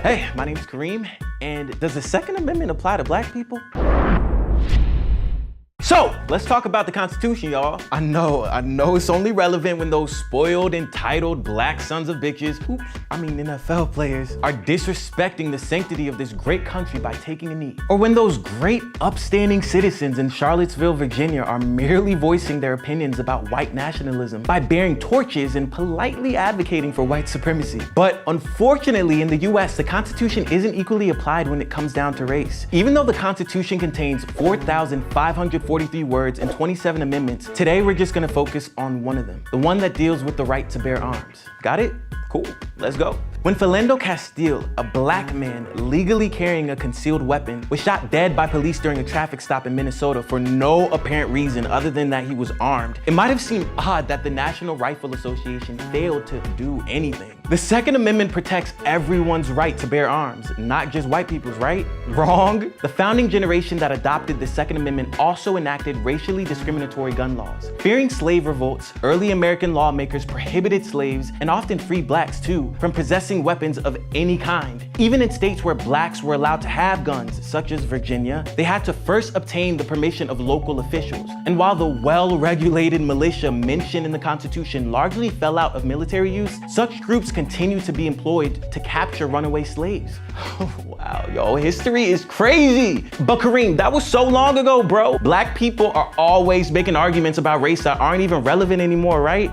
Hey, my name's Kareem, and does the Second Amendment apply to black people? So, let's talk about the Constitution, y'all. I know it's only relevant when those spoiled, entitled black sons of bitches, NFL players, are disrespecting the sanctity of this great country by taking a knee. Or when those great, upstanding citizens in Charlottesville, Virginia are merely voicing their opinions about white nationalism by bearing torches and politely advocating for white supremacy. But unfortunately, in the US, the Constitution isn't equally applied when it comes down to race. Even though the Constitution contains 4,543 words and 27 amendments, today we're just gonna focus on one of them, the one that deals with the right to bear arms. Got it? Cool, let's go. When Philando Castile, a black man legally carrying a concealed weapon, was shot dead by police during a traffic stop in Minnesota for no apparent reason other than that he was armed, it might have seemed odd that the National Rifle Association failed to do anything. The Second Amendment protects everyone's right to bear arms, not just white people's, right? Wrong. The founding generation that adopted the Second Amendment also enacted racially discriminatory gun laws. Fearing slave revolts, early American lawmakers prohibited slaves, and often free blacks too, from possessing weapons of any kind. Even in states where blacks were allowed to have guns, such as Virginia, they had to first obtain the permission of local officials. And while the well-regulated militia mentioned in the Constitution largely fell out of military use, such groups continue to be employed to capture runaway slaves. Wow, yo, history is crazy. But Kareem, that was so long ago, bro. Black people are always making arguments about race that aren't even relevant anymore, right?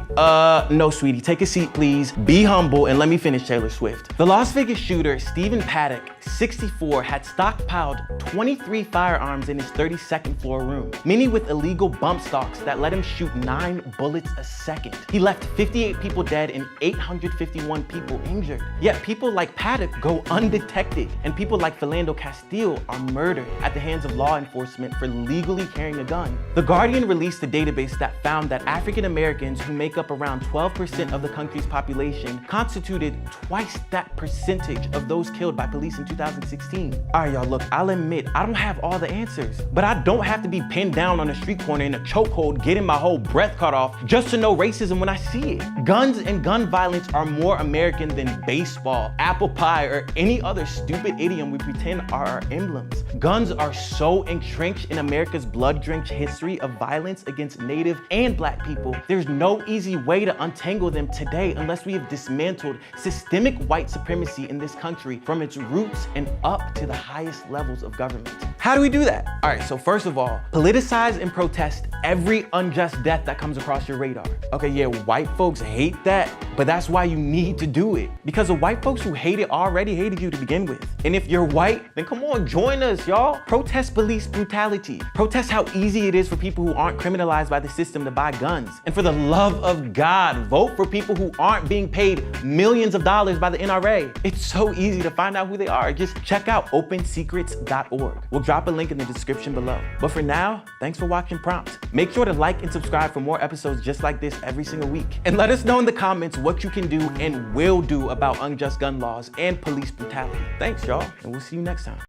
No, sweetie, take a seat, please. Be humble and let me finish Taylor Swift. The Las Vegas shooter, Stephen Paddock, 64, had stockpiled 23 firearms in his 32nd floor room, many with illegal bump stocks that let him shoot 9 bullets a second. He left 58 people dead and 851 people injured. Yet people like Paddock go undetected, and people like Philando Castile are murdered at the hands of law enforcement for legally carrying a gun. The Guardian released a database that found that African Americans, who make up around 12% of the country's population, constituted twice that percentage of those killed by police in 2016. All right, y'all, look, I'll admit, I don't have all the answers, but I don't have to be pinned down on a street corner in a chokehold, getting my whole breath cut off just to know racism when I see it. Guns and gun violence are more American than baseball, apple pie, or any other stupid idiom we pretend are our emblems. Guns are so entrenched in America's blood-drenched history of violence against Native and Black people, there's no easy way to untangle them today unless we have dismantled systemic white supremacy in this country from its roots and up to the highest levels of government. How do we do that? All right, so first of all, politicize and protest every unjust death that comes across your radar. Okay, yeah, white folks hate that, but that's why you need to do it. Because the white folks who hate it already hated you to begin with. And if you're white, then come on, join us, y'all. Protest police brutality. Protest how easy it is for people who aren't criminalized by the system to buy guns. And for the love of God, vote for people who aren't being paid millions of dollars by the NRA. It's so easy to find out who they are. Just check out opensecrets.org. We'll drop a link in the description below. But for now, thanks for watching Prompt. Make sure to like and subscribe for more episodes just like this every single week. And let us know in the comments what you can do and will do about unjust gun laws and police brutality. Thanks, y'all, and we'll see you next time.